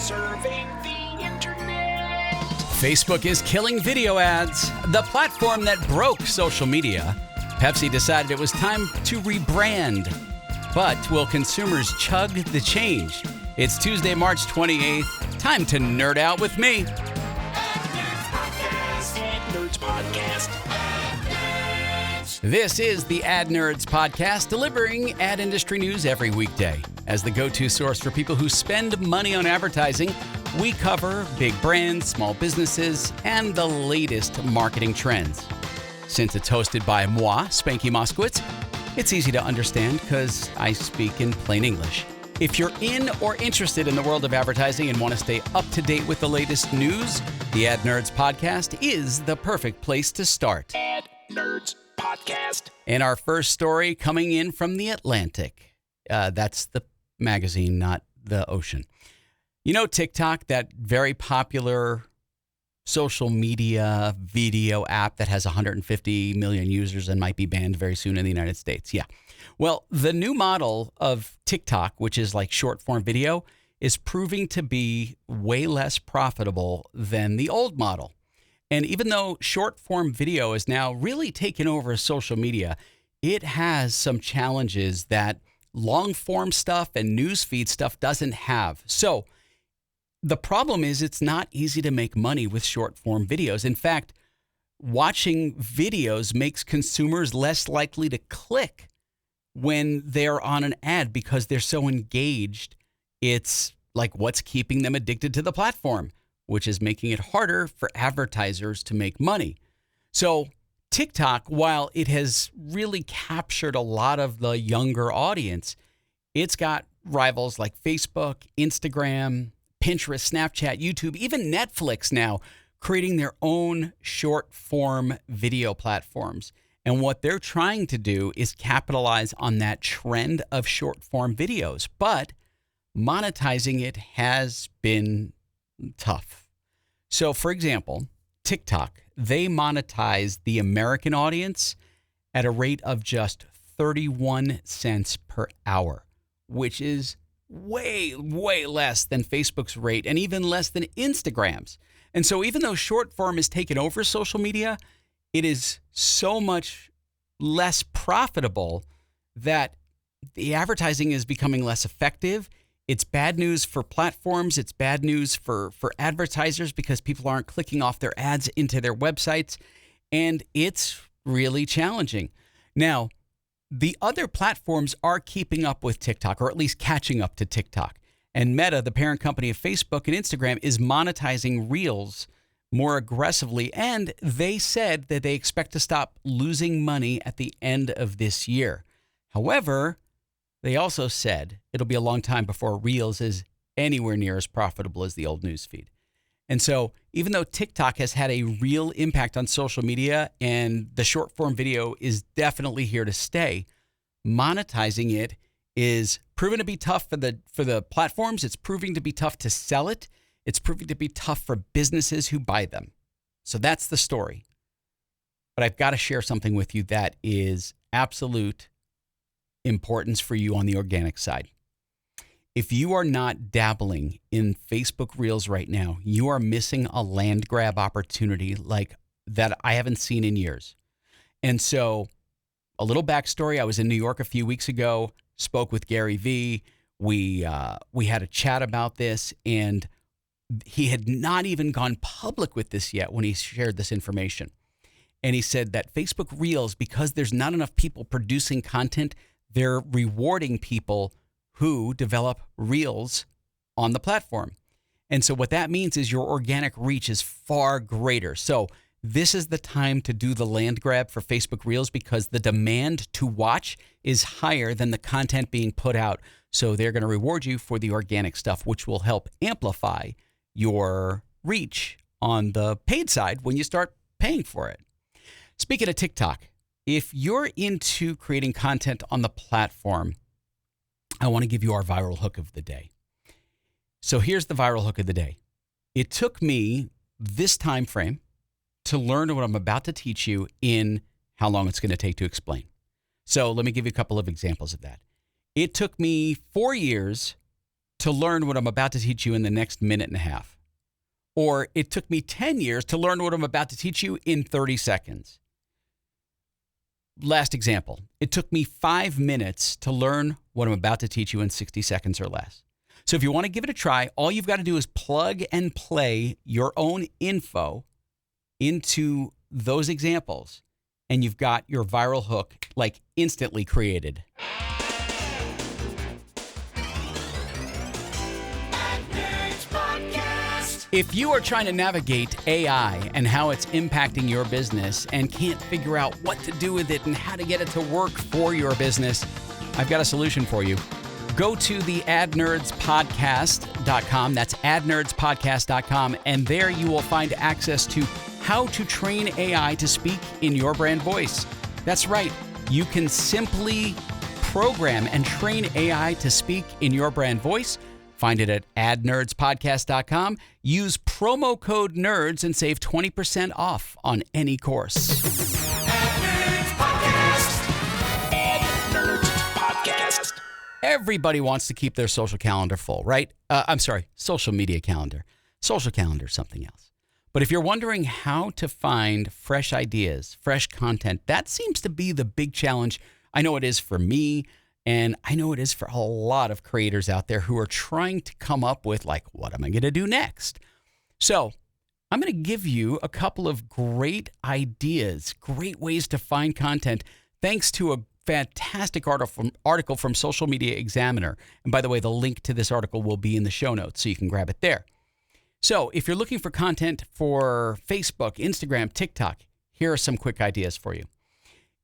Serving the internet. Facebook is killing video ads, the platform that broke social media. Pepsi decided it was time to rebrand. But will consumers chug the change? It's Tuesday, March 28th. Time to nerd out with me. Nerds Podcast. This is the Ad Nerds Podcast, delivering ad industry news every weekday. As the go-to source for people who spend money on advertising, we cover big brands, small businesses, and the latest marketing trends. Since it's hosted by moi, Spanky Moskowitz, it's easy to understand because I speak in plain English. If you're in or interested in the world of advertising and want to stay up to date with the latest news, the Ad Nerds Podcast is the perfect place to start. Ad Nerds Podcast. And our first story coming in from The Atlantic. That's the magazine, not the ocean. You know TikTok, that very popular social media video app that has 150 million users and might be banned very soon in the United States? Yeah. Well, the new model of TikTok, which is like short form video, is proving to be way less profitable than the old model. And even though short form video is now really taken over social media, it has some challenges that long form stuff and newsfeed stuff doesn't have. So the problem is it's not easy to make money with short form videos. In fact, watching videos makes consumers less likely to click when they're on an ad because they're so engaged. It's like what's keeping them addicted to the platform, which is making it harder for advertisers to make money. So TikTok, while it has really captured a lot of the younger audience, it's got rivals like Facebook, Instagram, Pinterest, Snapchat, YouTube, even Netflix now creating their own short form video platforms. And what they're trying to do is capitalize on that trend of short form videos. But monetizing it has been tough. So, for example, TikTok, they monetize the American audience at a rate of just 31 cents per hour, which is way, way less than Facebook's rate and even less than Instagram's. And so even though short form has taken over social media, it is so much less profitable that the advertising is becoming less effective. It's bad news for platforms. It's bad news for advertisers because people aren't clicking off their ads into their websites. And it's really challenging. Now, the other platforms are keeping up with TikTok, or at least catching up to TikTok. And Meta, the parent company of Facebook and Instagram, is monetizing Reels more aggressively. And they said that they expect to stop losing money at the end of this year. However, they also said it'll be a long time before Reels is anywhere near as profitable as the old newsfeed. And so even though TikTok has had a real impact on social media and the short form video is definitely here to stay, monetizing it is proven to be tough for the platforms. It's proving to be tough to sell it. It's proving to be tough for businesses who buy them. So that's the story. But I've got to share something with you that is absolute importance for you on the organic side. If you are not dabbling in Facebook Reels right now, you are missing a land grab opportunity like that I haven't seen in years. And so a little backstory, I was in New York a few weeks ago, spoke with Gary Vee. We had a chat about this, and he had not even gone public with this yet when he shared this information. And he said that Facebook Reels, because there's not enough people producing content, they're rewarding people who develop Reels on the platform. And so what that means is your organic reach is far greater. So this is the time to do the land grab for Facebook Reels because the demand to watch is higher than the content being put out. So they're going to reward you for the organic stuff, which will help amplify your reach on the paid side when you start paying for it. Speaking of TikTok, if you're into creating content on the platform, I want to give you our viral hook of the day. So here's the viral hook of the day. It took me this time frame to learn what I'm about to teach you in how long it's going to take to explain. So let me give you a couple of examples of that. It took me 4 years to learn what I'm about to teach you in the next minute and a half. Or it took me 10 years to learn what I'm about to teach you in 30 seconds. Last example, it took me 5 minutes to learn what I'm about to teach you in 60 seconds or less. So if you want to give it a try, all you've got to do is plug and play your own info into those examples, and you've got your viral hook like instantly created. If you are trying to navigate AI and how it's impacting your business and can't figure out what to do with it and how to get it to work for your business, I've got a solution for you. Go to the adnerdspodcast.com. That's adnerdspodcast.com. And there you will find access to how to train AI to speak in your brand voice. That's right. You can simply program and train AI to speak in your brand voice. Find it at adnerdspodcast.com. Use promo code NERDS and save 20% off on any course. Nerds Podcast. Nerds Podcast. Everybody wants to keep their social calendar full, right? Social media calendar. Social calendar is something else. But if you're wondering how to find fresh ideas, fresh content, that seems to be the big challenge. I know it is for me. And I know it is for a lot of creators out there who are trying to come up with, like, what am I going to do next? So I'm going to give you a couple of great ideas, great ways to find content, thanks to a fantastic article from Social Media Examiner. And by the way, the link to this article will be in the show notes, so you can grab it there. So if you're looking for content for Facebook, Instagram, TikTok, here are some quick ideas for you.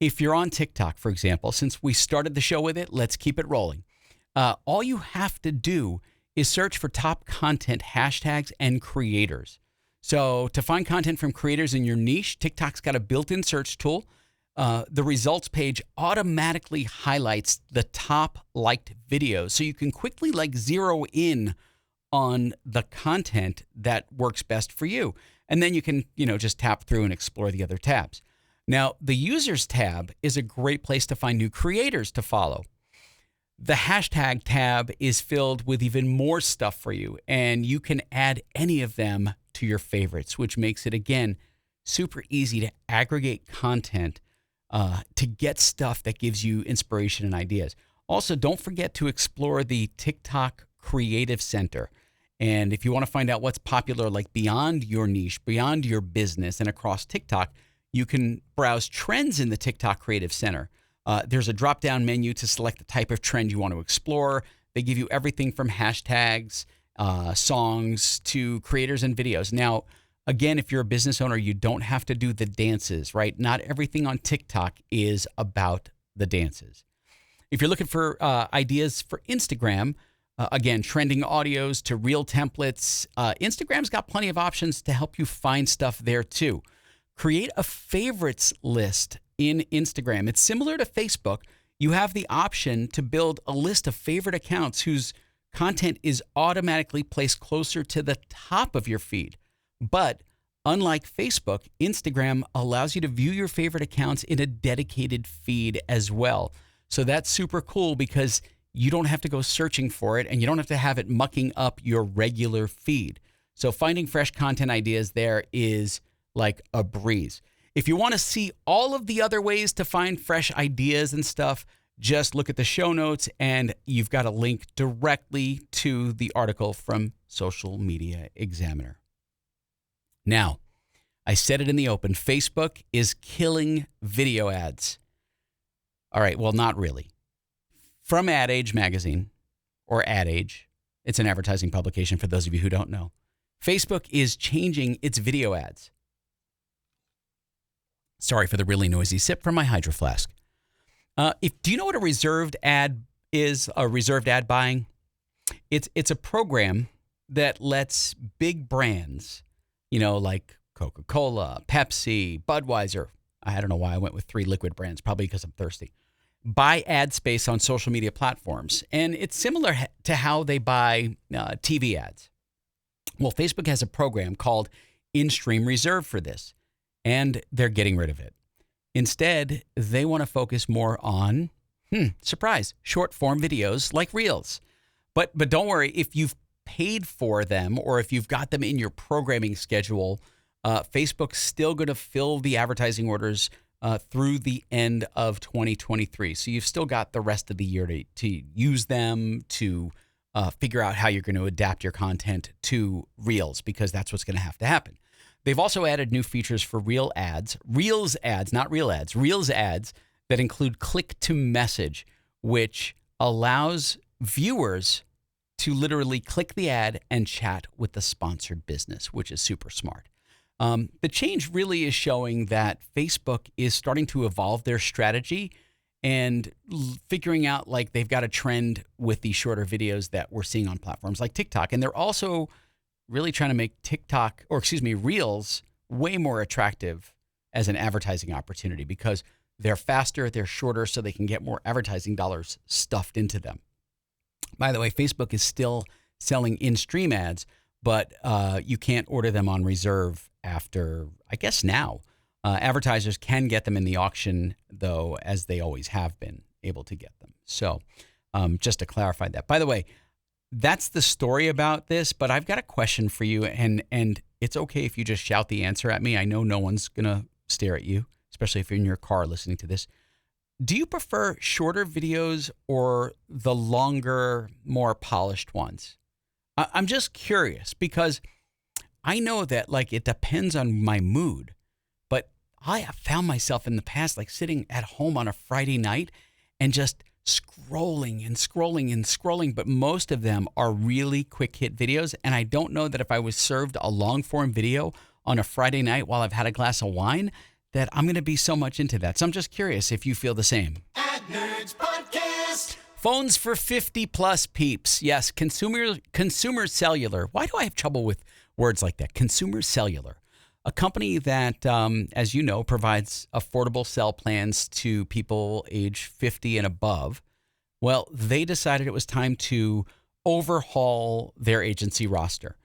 If you're on TikTok, for example, since we started the show with it, let's keep it rolling. All you have to do is search for top content hashtags and creators. So to find content from creators in your niche, TikTok's got a built-in search tool. The results page automatically highlights the top liked videos. So you can quickly zero in on the content that works best for you. And then you can, just tap through and explore the other tabs. Now, the users tab is a great place to find new creators to follow. The hashtag tab is filled with even more stuff for you, and you can add any of them to your favorites, which makes it, again, super easy to aggregate content to get stuff that gives you inspiration and ideas. Also, don't forget to explore the TikTok Creative Center. And if you want to find out what's popular, beyond your niche, beyond your business, and across TikTok, you can browse trends in the TikTok Creative Center. There's a drop-down menu to select the type of trend you want to explore. They give you everything from hashtags, songs, to creators and videos. Now, again, if you're a business owner, you don't have to do the dances, right? Not everything on TikTok is about the dances. If you're looking for ideas for Instagram, again, trending audios to reel templates, Instagram's got plenty of options to help you find stuff there too. Create a favorites list in Instagram. It's similar to Facebook. You have the option to build a list of favorite accounts whose content is automatically placed closer to the top of your feed. But unlike Facebook, Instagram allows you to view your favorite accounts in a dedicated feed as well. So that's super cool because you don't have to go searching for it and you don't have to have it mucking up your regular feed. So finding fresh content ideas there is like a breeze. If you want to see all of the other ways to find fresh ideas and stuff, just look at the show notes and you've got a link directly to the article from Social Media Examiner. Now, I said it in the open, Facebook is killing video ads. All right, well, not really. From Ad Age magazine, or Ad Age, it's an advertising publication for those of you who don't know, Facebook is changing its video ads. Sorry for the really noisy sip from my Hydro Flask. Do you know what a reserved ad is? A reserved ad buying? It's a program that lets big brands, like Coca-Cola, Pepsi, Budweiser. I don't know why I went with 3 liquid brands, probably because I'm thirsty. Buy ad space on social media platforms. And it's similar to how they buy TV ads. Well, Facebook has a program called In-Stream Reserve for this. And they're getting rid of it. Instead, they want to focus more on, surprise, short-form videos like Reels. But don't worry, if you've paid for them or if you've got them in your programming schedule, Facebook's still going to fill the advertising orders through the end of 2023. So you've still got the rest of the year to use them, to figure out how you're going to adapt your content to Reels, because that's what's going to have to happen. They've also added new features for Reels ads, not real ads, Reels ads that include click to message, which allows viewers to literally click the ad and chat with the sponsored business, which is super smart. The change really is showing that Facebook is starting to evolve their strategy and figuring out like they've got a trend with the shorter videos that we're seeing on platforms like TikTok. And they're also really trying to make Reels way more attractive as an advertising opportunity because they're faster, they're shorter, so they can get more advertising dollars stuffed into them. By the way, Facebook is still selling in-stream ads, but you can't order them on reserve after, I guess now. Advertisers can get them in the auction, though, as they always have been able to get them. So just to clarify that. By the way, that's the story about this, but I've got a question for you, and it's okay if you just shout the answer at me. I know no one's going to stare at you, especially if you're in your car listening to this. Do you prefer shorter videos or the longer, more polished ones? I'm just curious because I know that like it depends on my mood, but I have found myself in the past like sitting at home on a Friday night and just scrolling and scrolling and scrolling, but most of them are really quick hit videos. And I don't know that if I was served a long form video on a Friday night while I've had a glass of wine, that I'm going to be so much into that. So I'm just curious if you feel the same. Ad Nerds Podcast. Phones for 50 plus peeps. Yes, Consumer Cellular. Why do I have trouble with words like that? Consumer Cellular, a company that, as you know, provides affordable cell plans to people age 50 and above. Well, they decided it was time to overhaul their agency roster.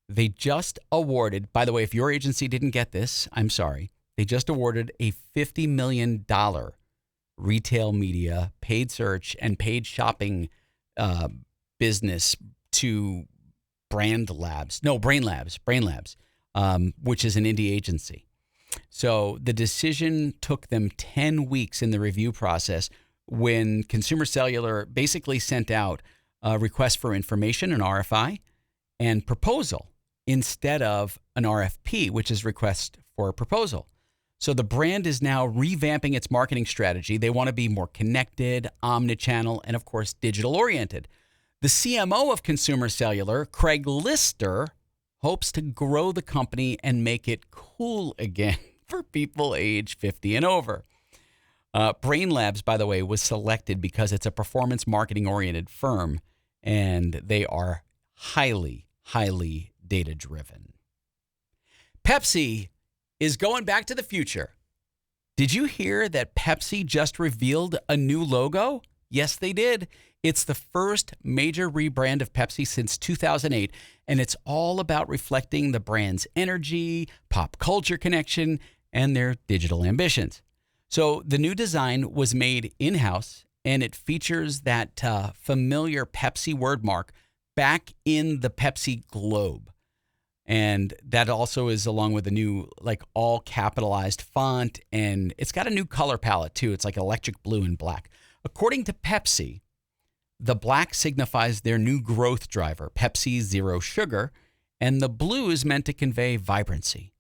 They just awarded, by the way, if your agency didn't get this, I'm sorry. They just awarded a $50 million retail media, paid search, and paid shopping business to Brain Labs, which is an indie agency. So the decision took them 10 weeks in the review process when Consumer Cellular basically sent out a request for information, an RFI, and proposal instead of an RFP, which is request for a proposal. So the brand is now revamping its marketing strategy. They want to be more connected, omnichannel, and of course, digital oriented. The CMO of Consumer Cellular, Craig Lister, hopes to grow the company and make it cool again for people age 50 and over. Brain Labs, by the way, was selected because it's a performance marketing oriented firm and they are highly, highly data driven. Pepsi is going back to the future. Did you hear that Pepsi just revealed a new logo? Yes, they did. It's the first major rebrand of Pepsi since 2008, and it's all about reflecting the brand's energy, pop culture connection, and their digital ambitions. So the new design was made in-house, and it features that familiar Pepsi wordmark back in the Pepsi globe. And that also is along with a new, like, all capitalized font. And it's got a new color palette, too. It's like electric blue and black. According to Pepsi, the black signifies their new growth driver, Pepsi Zero Sugar. And the blue is meant to convey vibrancy.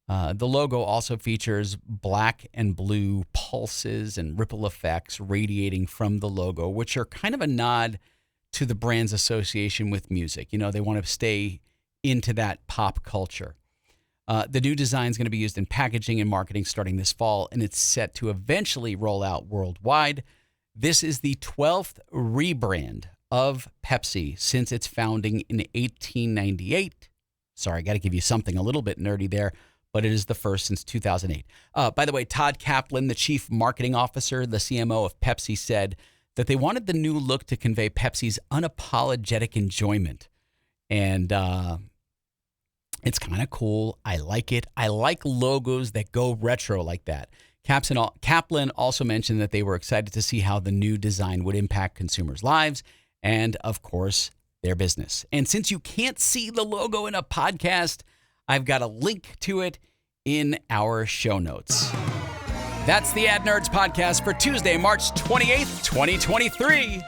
The logo also features black and blue pulses and ripple effects radiating from the logo, which are kind of a nod to the brand's association with music. You know, they want to stay into that pop culture. The new design is going to be used in packaging and marketing starting this fall, and it's set to eventually roll out worldwide. This is the 12th rebrand of Pepsi since its founding in 1898. Sorry, I got to give you something a little bit nerdy there, but it is the first since 2008. By the way, Todd Kaplan, the chief marketing officer, the CMO of Pepsi, said that they wanted the new look to convey Pepsi's unapologetic enjoyment. And it's kind of cool. I like it. I like logos that go retro like that. Kaplan also mentioned that they were excited to see how the new design would impact consumers' lives and, of course, their business. And since you can't see the logo in a podcast, I've got a link to it in our show notes. That's the Ad Nerds Podcast for Tuesday, March 28th, 2023.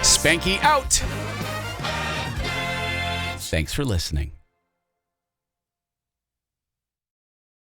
Spanky out. Thanks for listening.